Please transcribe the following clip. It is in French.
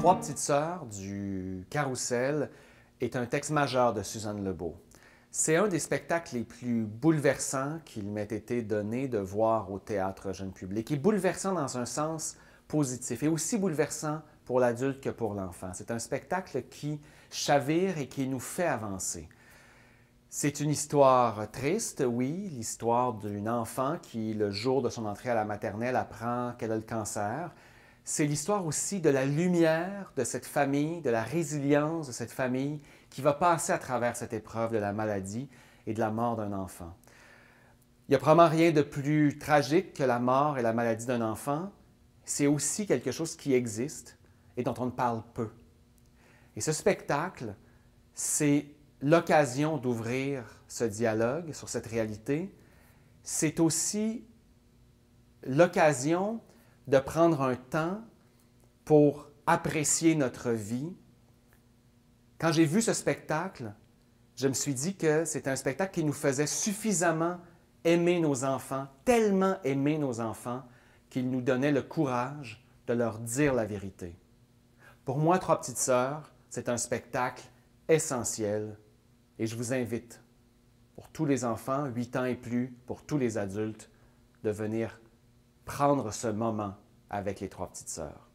Trois petites sœurs du Carrousel est un texte majeur de Suzanne Lebeau. C'est un des spectacles les plus bouleversants qu'il m'ait été donné de voir au théâtre jeune public. Et bouleversant dans un sens positif et aussi bouleversant pour l'adulte que pour l'enfant. C'est un spectacle qui chavire et qui nous fait avancer. C'est une histoire triste, oui, l'histoire d'une enfant qui, le jour de son entrée à la maternelle, apprend qu'elle a le cancer. C'est l'histoire aussi de la lumière de cette famille, de la résilience de cette famille qui va passer à travers cette épreuve de la maladie et de la mort d'un enfant. Il n'y a probablement rien de plus tragique que la mort et la maladie d'un enfant. C'est aussi quelque chose qui existe et dont on ne parle peu. Et ce spectacle, c'est l'occasion d'ouvrir ce dialogue sur cette réalité. C'est aussi l'occasion de prendre un temps pour apprécier notre vie. Quand j'ai vu ce spectacle, je me suis dit que c'est un spectacle qui nous faisait suffisamment aimer nos enfants, tellement aimer nos enfants, qu'il nous donnait le courage de leur dire la vérité. Pour moi, Trois petites sœurs, c'est un spectacle essentiel et je vous invite, pour tous les enfants, 8 ans et plus, pour tous les adultes, de venir prendre ce moment avec les Trois petites sœurs.